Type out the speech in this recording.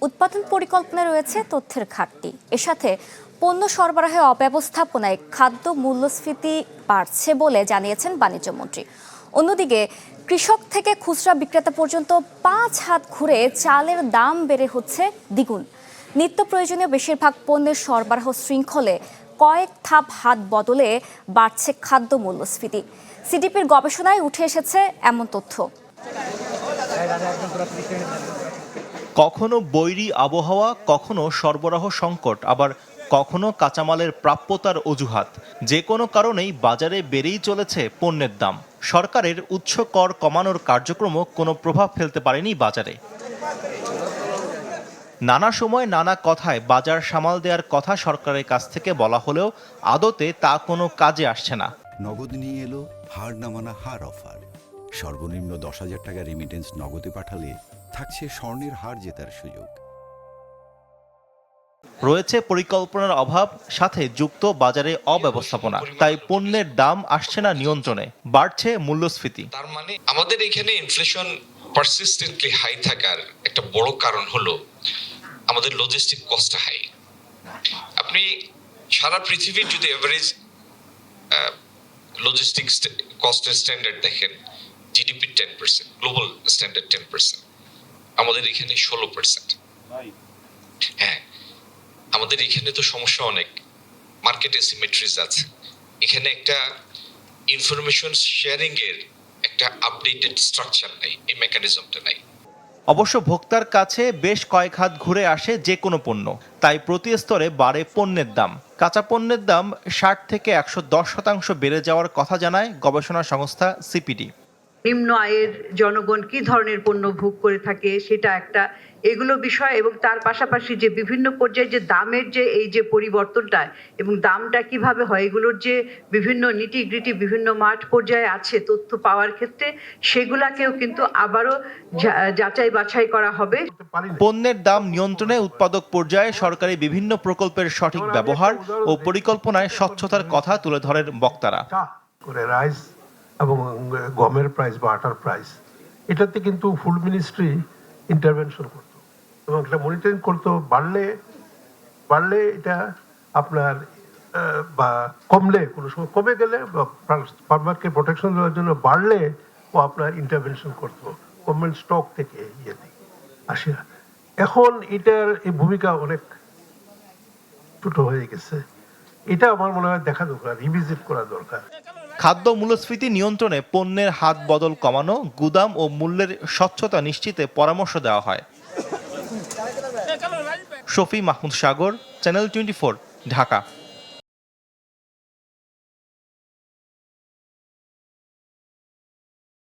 উৎপাদন পরিকল্পনায় রয়েছে তথ্যের ঘাটতি। এর সাথে পণ্য সরবরাহে অব্যবস্থাপনায় খাদ্য মূল্যস্ফীতি বাড়ছে বলে জানিয়েছেন বাণিজ্যমন্ত্রী। অন্যদিকে কৃষক থেকে খুচরা বিক্রেতা পর্যন্ত 5 হাত ঘুরে চালের দাম বেড়ে হচ্ছে দ্বিগুণ। নিত্য প্রয়োজনীয় বেশিরভাগ পণ্যের সরবরাহ শৃঙ্খলে কয়েক ধাপ হাত বদলে বাড়ছে খাদ্য মূল্যস্ফীতি। সিডিপির গবেষণায় উঠে এসেছে এমন তথ্য। কখনো বৈরী আবহাওয়া, কখনো সরবরাহ সংকট, আবার কখনো কাঁচামালের প্রাপ্যতার অজুহাত, যে কোনো কারণেই বাজারে বেড়েই চলেছে পণ্যের দাম। সরকারের উচ্চ কর কমানোর কার্যক্রমও কোনো প্রভাব ফেলতে পারেনি বাজারে। নানা সময় নানা কথায় বাজার সামাল দেওয়ার কথা সরকারের কাছ থেকে বলা হলেও আদতে তা কোনো কাজে আসছে না। নগদ নিয়ে এলো হার না মানা হার অফার। সর্বনিম্ন 10,000 টাকা রেমিটেন্স নগদে পাঠালে থাকছে স্বর্ণের হার জেতার সুযোগ। রয়েছে পরিকল্পনার অভাব, সাথে যুক্ত বাজারে অব্যবস্থাপনা। তাই পণ্যের দাম আসছে না নিয়ন্ত্রণে, বাড়ছে মূল্যস্ফীতি। তার মানে আমাদের এখানে ইনফ্লেশন পারসিস্টেন্টলি হাই থাকার একটা বড় কারণ হলো আমাদের লজিস্টিক কস্ট হাই। আপনি সারা পৃথিবীর যদি এভারেজ লজিস্টিক কস্টের স্ট্যান্ডার্ড দেখেন, জিডিপি 10%, গ্লোবাল স্ট্যান্ডার্ড 10%, আমাদের এখানে 16%। হ্যাঁ, আমাদের এখানে তো সমস্যা অনেক, মার্কেট অ্যাসিমেট্রিজ আছে। এখানে একটা ইনফরমেশন শেয়ারিং এর একটা আপডেটেড স্ট্রাকচার নাই, এই মেকানিজমটা নাই। অবশ্য ভোক্তার কাছে বেশ কয়েক হাত ঘুরে আসে যে কোনো পণ্য, তাই প্রতি স্তরে বাড়ে পণ্যের দাম। কাঁচা পণ্যের দাম 60 থেকে 110% বেড়ে যাওয়ার কথা জানায় গবেষণা সংস্থা সিপিডি। নিম্ন আয়ের জনগণ কি ধরনের পণ্য ভোগ করে থাকে সেটা একটা এগুলো বিষয়, এবং তার পাশাপাশি যে বিভিন্ন পর্যায়ে যে দামের যে এই যে পরিবর্তনটা এবং দামটা কিভাবে হয়, এগুলোর যে বিভিন্ন নিটিগ্রিটি বিভিন্ন মাঠ পর্যায়ে আছে তথ্য পাওয়ার ক্ষেত্রে, সেগুলাকেও কিন্তু আবারও যাচাই বাছাই করা হবে। পণ্যের দাম নিয়ন্ত্রণে উৎপাদক পর্যায়ে সরকারি বিভিন্ন প্রকল্পের সঠিক ব্যবহার ও পরিকল্পনায় স্বচ্ছতার কথা তুলে ধরেন বক্তারা। এবং গমের প্রাইস বা আটার প্রাইস, এটাতে কিন্তু ফুড মিনিস্ট্রি ইন্টারভেনশন করতো এবং এটা মনিটরিং করতো। বাড়লে এটা আপনার বা কমলে, কোনো সময় কমে গেলে বা ফার্মারকে প্রোটেকশন দেওয়ার জন্য বাড়লে ও আপনার ইন্টারভেনশন করতো গভর্নমেন্ট স্টক থেকে আসে। এখন এটার এই ভূমিকা অনেক ছোট হয়ে গেছে। এটা আমার মনে হয় দেখা দরকার, রিভিজিট করা দরকার। খাদ্য মূল্যস্ফীতি নিয়ন্ত্রণে পণ্যের হাত বদল কমানো, গুদাম ও মূল্যের স্বচ্ছতা নিশ্চিতে পরামর্শ দেওয়া হয়। শফি মাহমুদ সাগর, চ্যানেল 24, ঢাকা।